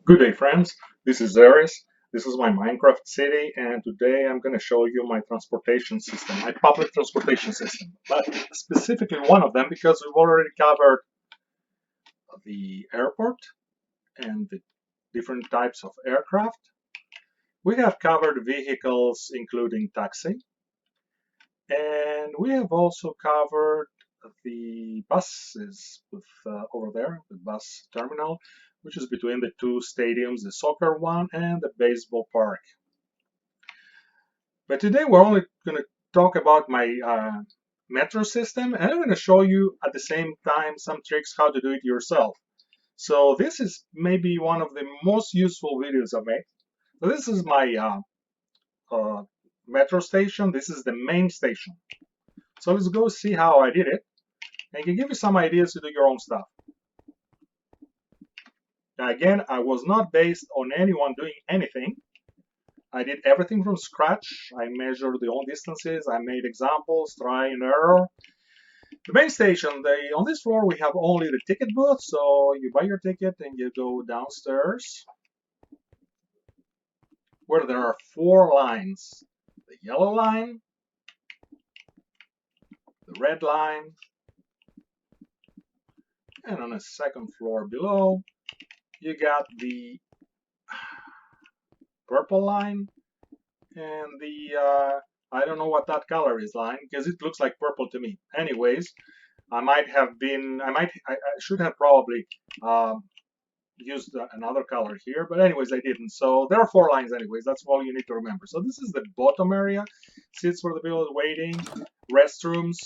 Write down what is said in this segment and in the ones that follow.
Good day, friends. This is Ares. This is my Minecraft city, and today I'm going to show you my transportation system, my public transportation system. But specifically one of them because we've already covered the airport and the different types of aircraft. We have covered vehicles, including taxi, and we have also covered the buses over there, the bus terminal, which is between the two stadiums, the soccer one and the baseball park. But today we're only going to talk about my metro system, and I'm going to show you at the same time some tricks how to do it yourself. So this is maybe one of the most useful videos I've made. So this is my metro station. This is the main station. So let's go see how I did it, and I can give you some ideas to do your own stuff. Now, again, I was not based on anyone doing anything. I did everything from scratch. I measured the own distances. I made examples, try and error. The main station, on this floor, we have only the ticket booth. So you buy your ticket and you go downstairs where there are 4 lines. The yellow line, the red line, and on the second floor below, you got the purple line and the I don't know what that color is line because it looks like purple to me. Anyways, I should have probably used another color here, but anyways, I didn't. So there are 4 lines anyways. That's all you need to remember. So this is the bottom area, seats for the people waiting, restrooms.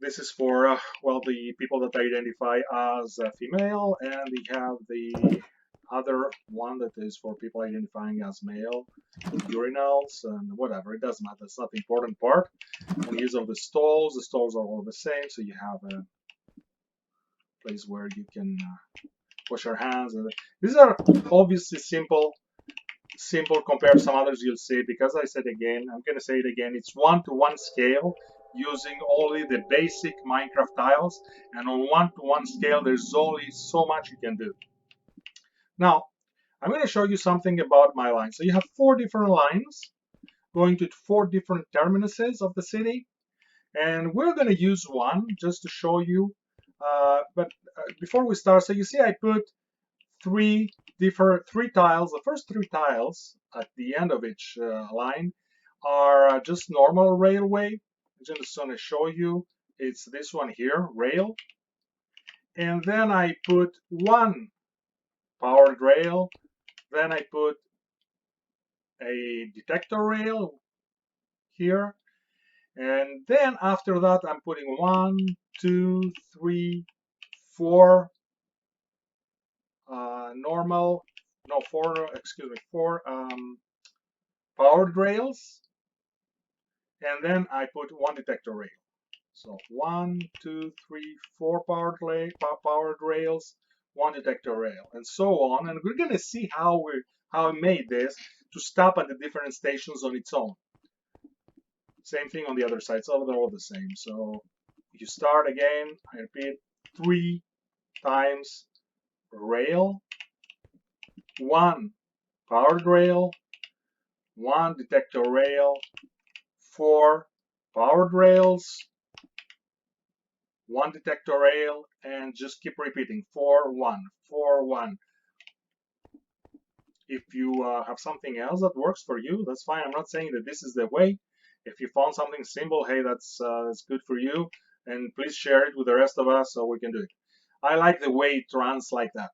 This is for well, the people that identify as female, and we have the other one that is for people identifying as male, urinals and whatever. It doesn't matter. That's not the important part. And use of the stalls. The stalls are all the same, so you have a place where you can wash your hands. These are obviously simple compared to some others you'll see, because I said again, I'm going to say it again, it's 1-to-1 scale using only the basic Minecraft tiles, and on 1-to-1 scale there's only so much you can do. Now I'm going to show you something about my line. So you have 4 different lines going to 4 different terminuses of the city, and we're going to use one just to show you. But before we start, so you see I put 3 tiles. The first 3 tiles at the end of each line are just normal railway. I'm just going to show you. It's this one here, rail. And then I put 1 powered rail. Then I put a detector rail here. And then after that, I'm putting 1, 2, 3, 4 4 powered rails, and then I put 1 detector rail. So 1, 2, 3, 4 powered rails, 1 detector rail, and so on. And we're going to see how I made this to stop at the different stations on its own. Same thing on the other side, so they're all the same. So you start again, I repeat, 3 times rail, 1 powered rail, 1 detector rail, 4 powered rails, 1 detector rail, and just keep repeating 4, 1, 4, 1. If you have something else that works for you, that's fine. I'm not saying that this is the way. If you found something simple, hey, that's good for you, and please share it with the rest of us so we can do it. I like the way it runs like that.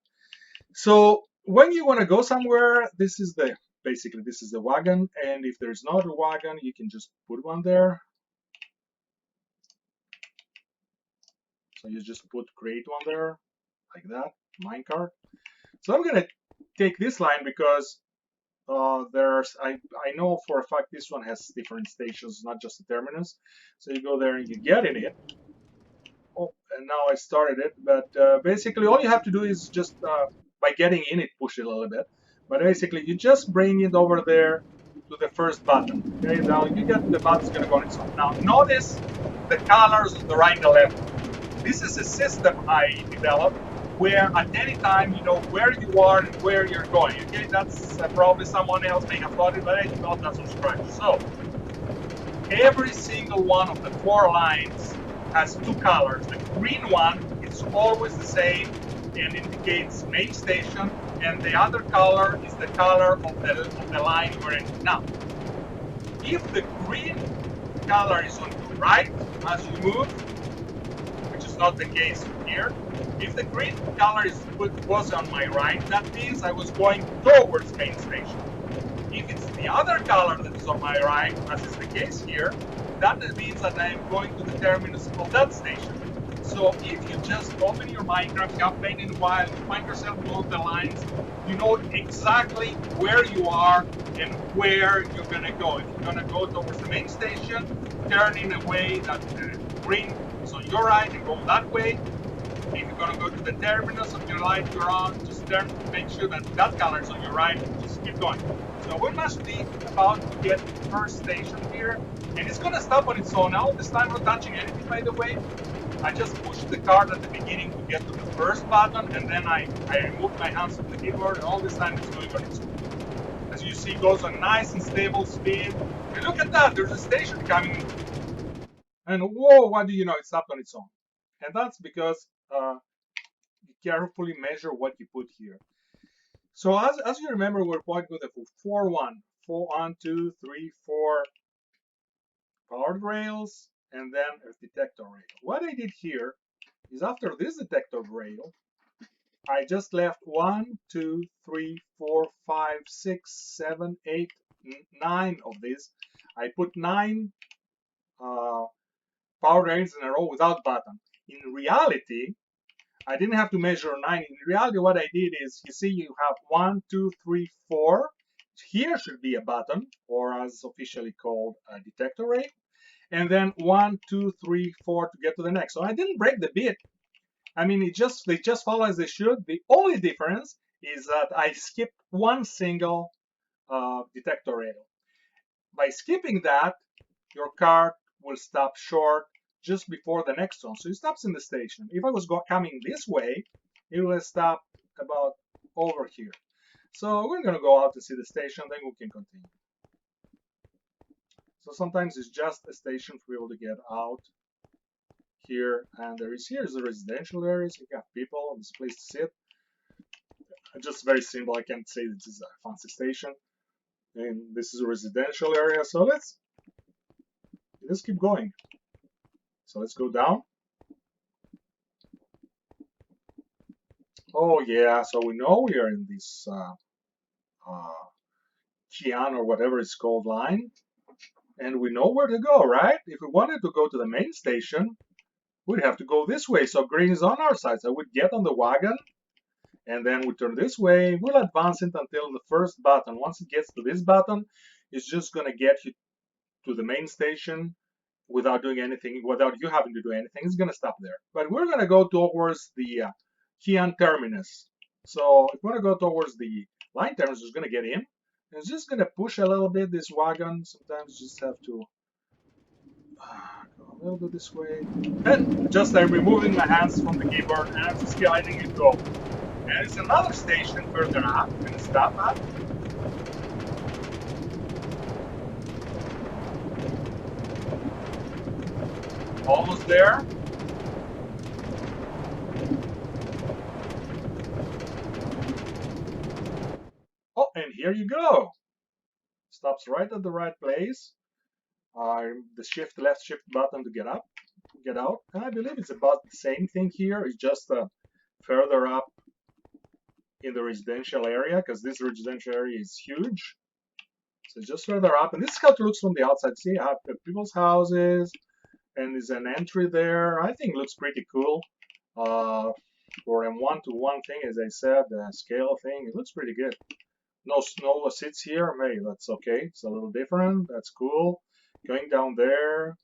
So when you want to go somewhere, basically this is the wagon, and if there's not a wagon, you can just put one there. So you just create one there, like that, minecart. So I'm gonna take this line because I know for a fact this one has different stations, not just the terminus. So you go there and you get in it. Oh, and now I started it, but basically all you have to do is just by getting in it, push it a little bit. But basically you just bring it over there to the first button. Okay, now you get the button's gonna go on its own. Now notice the colors on the right and left. This is a system I developed where at any time you know where you are and where you're going. Okay, that's probably someone else may have thought it, but I thought that's subscribed. So every single one of the 4 lines has 2 colors. The green one is always the same and indicates main station, and the other color is the color of the line you're in. Now, if the green color is on the right as you move, which is not the case here, if the green color was on my right, that means I was going towards main station. If it's the other color that is on my right, as is the case here, that means that I am going to the terminus of that station. So if you just open your Minecraft, you have played in a while, you find yourself along the lines, you know exactly where you are and where you're going to go. If you're going to go towards the main station, turn in a way that the green is on your right and go that way. If you're going to go to the terminus of your light you're on, just turn, make sure that that color is on your right, just keep going. So we must be about to get to the first station here, and it's going to stop on its own. Now, this time not touching anything, by the way. I just pushed the card at the beginning to get to the first button, and then I removed my hands from the keyboard, and all this time it's going on its own. As you see, it goes on nice and stable speed. And look at that, there's a station coming. And whoa, what do you know, it stopped on its own. And that's because you carefully measure what you put here. So as you remember, we're quite good at 4-1. 1, 2, 3, 4 powered rails, and then a detector rail. What I did here is after this detector rail, I just left 1, 2, 3, 4, 5, 6, 7, 8, 9 of these. I put 9 power rails in a row without button. In reality, I didn't have to measure 9. In reality, what I did is, you see, you have 1, 2, 3, 4. Here should be a button, or as officially called, a detector rail. And then 1, 2, 3, 4 to get to the next. So I didn't break the bit. I mean, they just follow as they should. The only difference is that I skipped one single detector rail. By skipping that, your card will stop short just before the next one. So it stops in the station. If I was coming this way, it will stop about over here. So we're going to go out to see the station, then we can continue. So sometimes it's just a station for people to get out here. And here's the residential area, so you have people, this place to sit. Just very simple, I can't say this is a fancy station. And this is a residential area, so let's keep going. So let's go down. Oh yeah, so we know we are in this Qian or whatever it's called line, and we know where to go, right? If we wanted to go to the main station, we'd have to go this way. So green is on our side, so we'd get on the wagon, and then we turn this way. We'll advance it until the first button. Once it gets to this button, it's just going to get you to the main station without doing anything, without you having to do anything. It's going to stop there. But we're going to go towards the Qian terminus. So if we want to go towards the line terminus, it's going to get in. And it's just going to push a little bit this wagon. Sometimes you just have to go a little bit this way. And just I'm removing my hands from the keyboard and I'm just letting it go. And it's another station further up. I'm going to stop at. Almost there. Oh, and here you go. Stops right at the right place. The left shift button to get up, get out. And I believe it's about the same thing here. It's just further up in the residential area, because this residential area is huge. So just further up, and this is how it looks from the outside. See, I have people's houses, and there's an entry there. I think it looks pretty cool. For a one-to-one thing, as I said, the scale thing, it looks pretty good. No snow sits here. Maybe that's okay. It's a little different. That's cool. Going down there,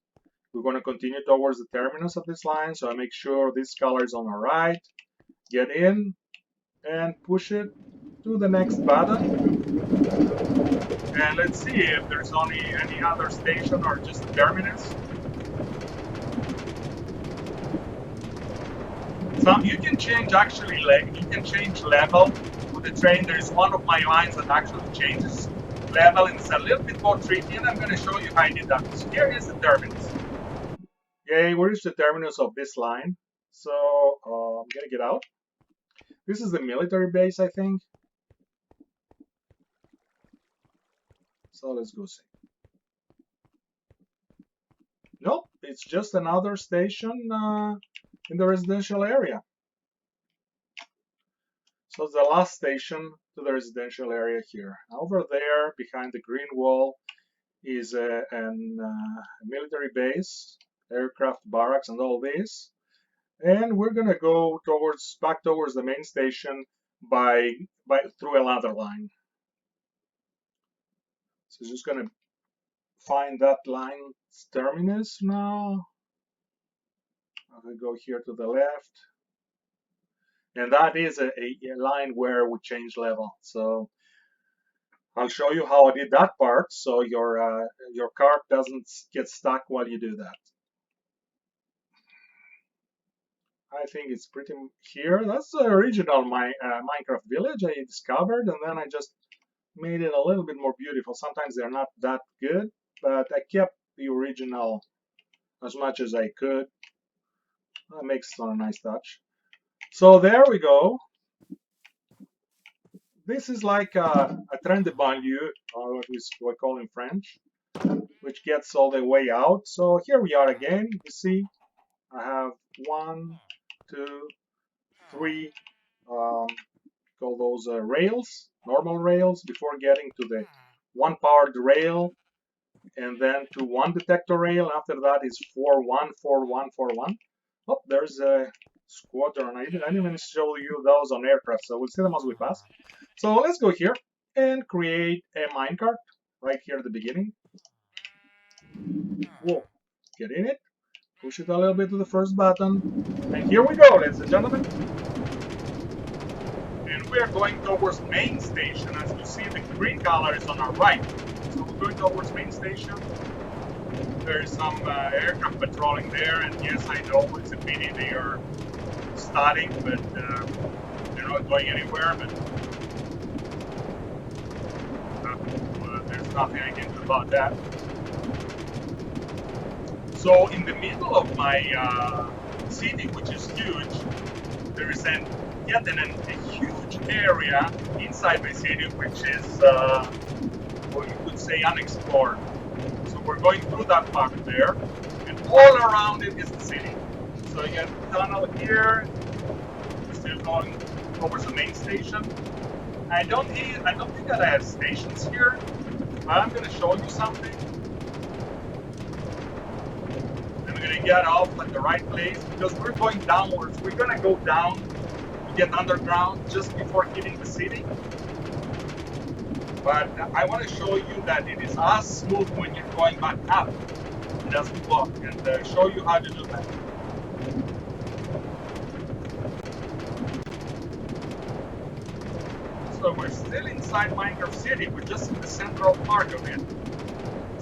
we're going to continue towards the terminus of this line. So I make sure this color is on our right. Get in and push it to the next button. And let's see if there's only any other station or just the terminus. Some you can change actually, like you can change level with the train. There is one of my lines that actually changes level, and it's a little bit more tricky. And I'm going to show you how I did that. So here is the terminus. Okay, where is the terminus of this line? So I'm going to get out. This is the military base, I think. So let's go see. Nope, it's just another station in the residential area. So it's the last station to the residential area here. Over there, behind the green wall, is a military base, aircraft barracks, and all this. And we're gonna go back towards the main station by through a ladder line. So just gonna find that line's terminus now. I'm gonna go here to the left, and that is a line where we change level. So I'll show you how I did that part, so your cart doesn't get stuck while you do that. I think it's pretty here. That's the original Minecraft village I discovered, and then I just made it a little bit more beautiful. Sometimes they're not that good, but I kept the original as much as I could. That makes it a nice touch. So there we go. This is like a train de banlieue, or what we call in French, which gets all the way out. So here we are again. You see, I have 1, 2, 3, call those rails, normal rails, before getting to the one powered rail, and then to one detector rail. After that is 4, 1, 4, 1, 4, 1. Oh, there's a squadron. I didn't even show you those on aircraft, so we'll see them as we pass. So let's go here and create a minecart right here at the beginning. Whoa, get in it, push it a little bit to the first button, and here we go, ladies and gentlemen. And we are going towards main station. As you see, the green color is on our right. So we're going towards main station. There is some aircraft patrolling there, and yes, I know it's a pity they are starting, but they're not going anywhere. But there's nothing I can do about that. So in the middle of my city, which is huge, there is a huge area inside my city, which is, well, you could say unexplored. So we're going through that part there, and all around it is the city. So you get the tunnel here, still going towards the main station. I don't think that I have stations here, but I'm going to show you something. I'm going to get off at the right place because we're going downwards. We're going to go down to get underground just before hitting the city. But I want to show you that it is as smooth when you're going back up. It doesn't block, and show you how to do that. So we're still inside Minecraft City. We're just in the central part of it.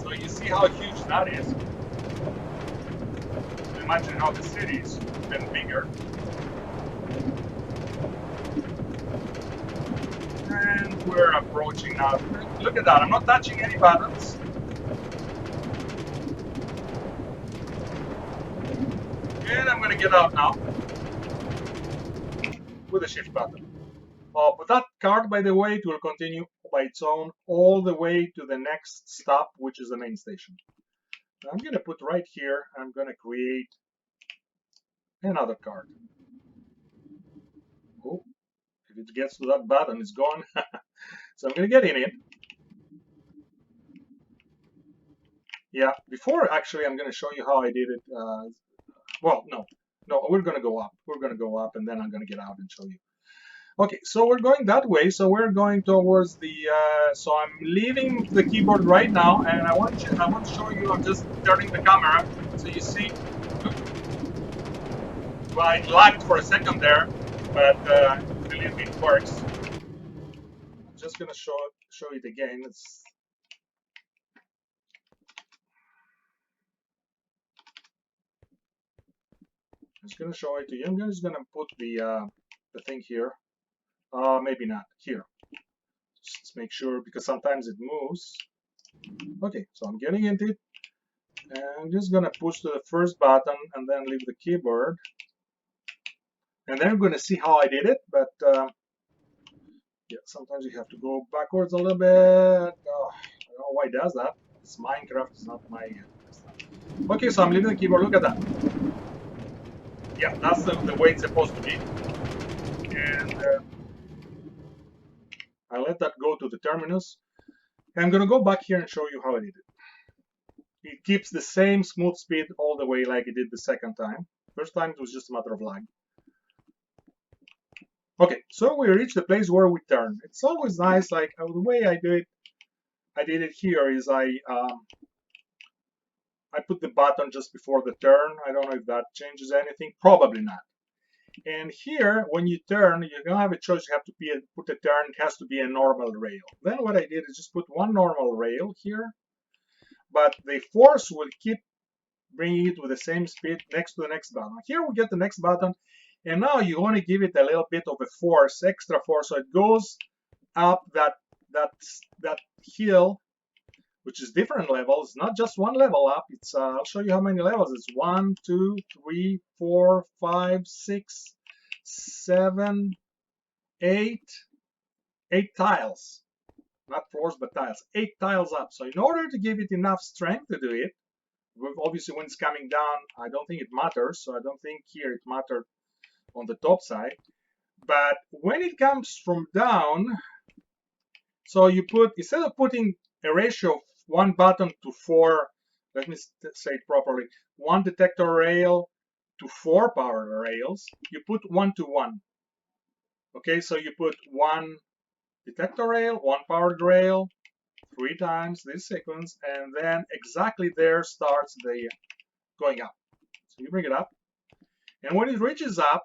So you see how huge that is. Imagine how the city is even bigger. And we're approaching now. Look at that, I'm not touching any buttons. And I'm gonna get out now with the shift button. But that card, by the way, it will continue by its own all the way to the next stop, which is the main station. Now I'm gonna put right here, I'm gonna create another card. Oh, if it gets to that button, it's gone. So I'm gonna get in it. Yeah, before actually I'm gonna show you how I did it. Well, no, we're gonna go up. We're gonna go up, and then I'm gonna get out and show you. Okay, so we're going that way. So we're going towards the. So I'm leaving the keyboard right now, and I want to show you. I'm just turning the camera, so you see. Well, it lagged for a second there, but believe me, it works. I'm just gonna show it again. It's. I'm just gonna show it to you. I'm just gonna put the thing here. Maybe not here. Just make sure because sometimes it moves. Okay, so I'm getting into it. And I'm just gonna push to the first button and then leave the keyboard. And then I'm gonna see how I did it, but yeah, sometimes you have to go backwards a little bit. Oh, I don't know why it does that. It's Minecraft, it's not my stuff. Okay, so I'm leaving the keyboard. Look at that. Yeah, that's the way it's supposed to be. And I let that go to the terminus. And I'm gonna go back here and show you how I did it. It keeps the same smooth speed all the way like it did the second time. First time it was just a matter of lag. Okay, so we reach the place where we turn. It's always nice, like the way I did it here is I put the button just before the turn. I don't know if that changes anything. Probably not. And here, when you turn, you don't have a choice. You have to put a turn. It has to be a normal rail. Then what I did is just put one normal rail here, but the force will keep bringing it with the same speed next to the next button. Here we get the next button, and now you want to give it a little bit of a force, extra force, so it goes up that hill, which is different levels, not just one level up. It's I'll show you how many levels. It's 1, 2, 3, 4, 5, 6, 7, 8 tiles, not floors but tiles, 8 tiles up. So in order to give it enough strength to do it, obviously when it's coming down, I don't think it matters. So I don't think here it mattered on the top side. But when it comes from down, so you put, instead of putting a ratio of one button to 4, let me say it properly, 1 detector rail to 4 power rails, you put 1 to 1. Okay, so you put 1 detector rail, 1 powered rail, 3 times this sequence, and then exactly there starts the going up. So you bring it up, and when it reaches up,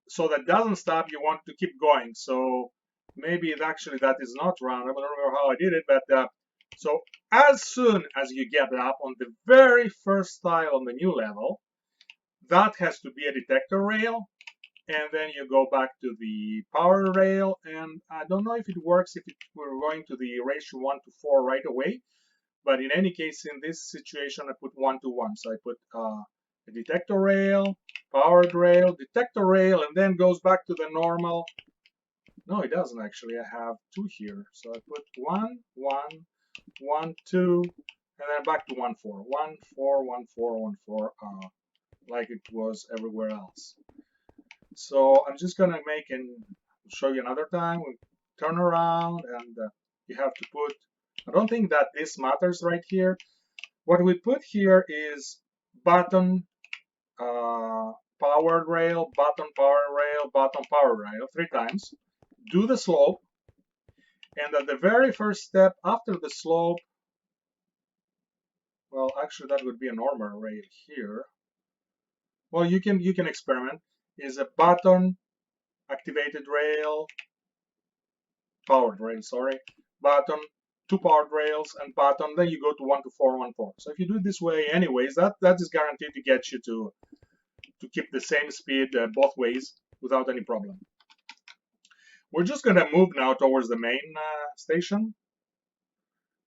so that doesn't stop, you want to keep going. So maybe actually that is not random. I don't remember how I did it, but so as soon as you get up on the very first tile on the new level, that has to be a detector rail, and then you go back to the power rail. And I don't know if it works if we're going to the ratio 1 to 4 right away, but in any case, in this situation, I put 1 to 1. So I put a detector rail, powered rail, detector rail, and then goes back to the normal. No, it doesn't actually. I have 2 here. So I put 1, 1, 1, 2, and then back to 1, 4. 1, 4, 1, 4, 1, 4, like it was everywhere else. So I'm just gonna make and show you another time. We turn around, and you have to put, I don't think that this matters right here. What we put here is button, powered rail, button, power rail, button, power rail 3 times. Do the slope, and at the very first step after the slope, well, actually that would be a normal rail here. Well, you can experiment. Is a button, activated rail, powered rail, sorry, button, 2 powered rails, and button. Then you go to 1 to 4, 1, 4. So if you do it this way, anyways, that is guaranteed to get you to keep the same speed both ways without any problem. We're just going to move now towards the main station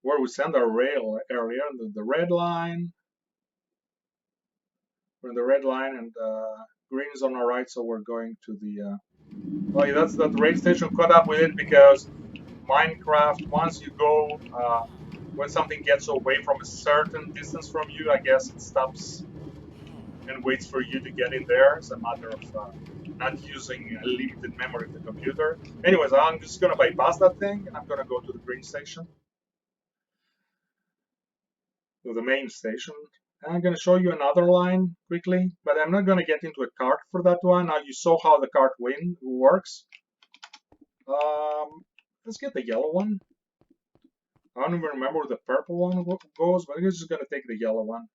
where we send our rail earlier, the red line. We're in the red line, and green is on our right, so we're going to the well, that's that rail station caught up with it because Minecraft, once you go, when something gets away from a certain distance from you, I guess it stops and waits for you to get in there. It's a matter of not using a limited memory of the computer. Anyways, I'm just going to bypass that thing, and I'm going to go to the green station, to the main station. And I'm going to show you another line quickly, but I'm not going to get into a cart for that one. Now you saw how the cart works. Let's get the yellow one. I don't even remember where the purple one goes, but I'm just going to take the yellow one.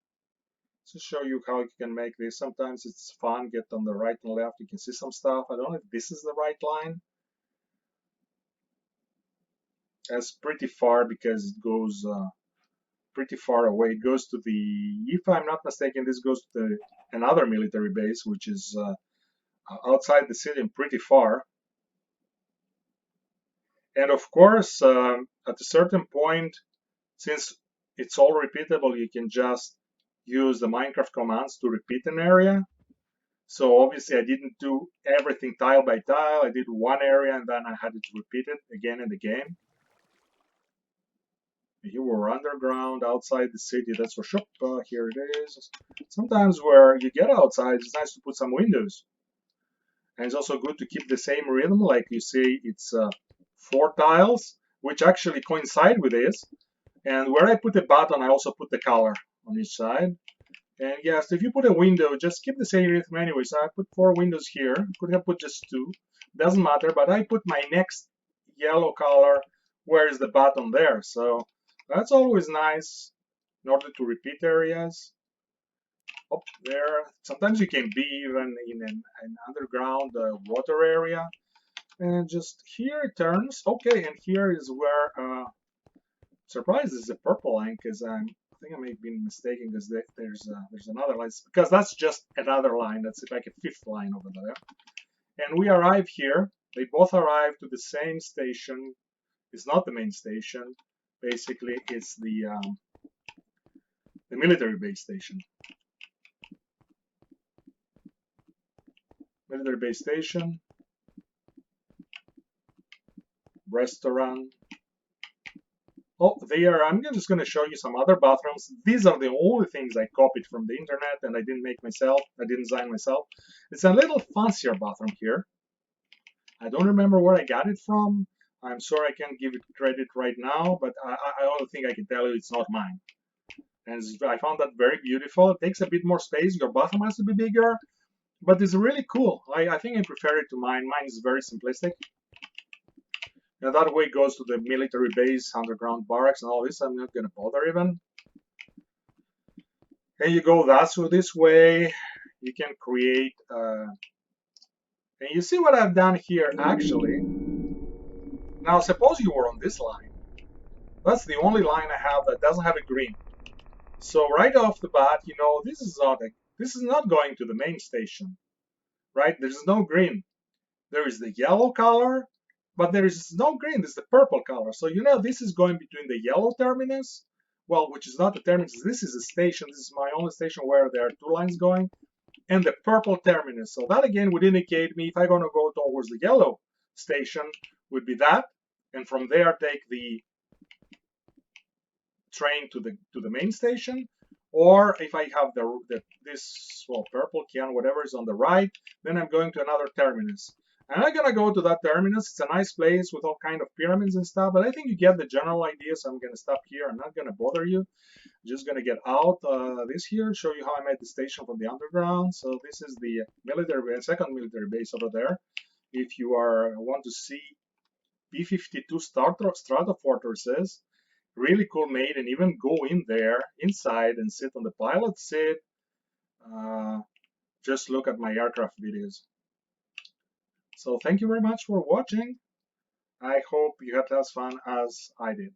To show you how you can make this. Sometimes it's fun, get on the right and left, you can see some stuff. I don't know if this is the right line. That's pretty far because it goes pretty far away. It goes to the, if I'm not mistaken, this goes to another military base, which is outside the city and pretty far. And of course, at a certain point, since it's all repeatable, you can just use the Minecraft commands to repeat an area. So obviously I didn't do everything tile by tile. I did one area and then I had to repeat it again and again. You were underground outside the city, that's for sure. Here it is. Sometimes where you get outside, it's nice to put some windows. And it's also good to keep the same rhythm, like you see, it's 4 tiles, which actually coincide with this. And where I put the button, I also put the color on each side. And yes, if you put a window, just keep the same rhythm anyway. So I put 4 windows here. Could have put just 2. Doesn't matter, but I put my next yellow color where is the button there. So that's always nice in order to repeat areas. Up there. Sometimes you can be even in an underground water area. And just here it turns. Okay, and here is where surprised is a purple line because I think I may have been mistaken because there's another line because that's just another line. That's like a 5th line over there. And we arrive here. They both arrive to the same station. It's not the main station. Basically, it's the military base station. Military base station. Restaurant. Oh, there, I'm just going to show you some other bathrooms. These are the only things I copied from the internet and I didn't make myself. I didn't design myself. It's a little fancier bathroom here. I don't remember where I got it from. I'm sorry I can't give it credit right now, but I only think I can tell you it's not mine. And I found that very beautiful. It takes a bit more space. Your bathroom has to be bigger, but it's really cool. I think I prefer it to mine. Mine is very simplistic. And that way goes to the military base, underground barracks, and all this. I'm not going to bother even. And you go that through this way. You can create. And you see what I've done here, actually. Now, suppose you were on this line. That's the only line I have that doesn't have a green. So right off the bat, you know, this is not going to the main station, right? There's no green. There is the yellow color, but there is no green. This is the purple color. So you know this is going between the yellow terminus, well, which is not the terminus. This is a station. This is my only station where there are 2 lines going, and the purple terminus. So that again would indicate me if I'm going to go towards the yellow station, would be that, and from there take the train to the main station. Or if I have this purple can whatever is on the right, then I'm going to another terminus. And I'm gonna go to that terminus. It's a nice place with all kind of pyramids and stuff, but I think you get the general idea. So I'm gonna stop here. I'm not gonna bother you. I'm just gonna get out this here, show you how I made the station from the underground. So this is the second military base over there. If you want to see B-52 Strato Fortresses, really cool made, and even go in there inside and sit on the pilot seat. Just look at my aircraft videos. So thank you very much for watching. I hope you had as fun as I did.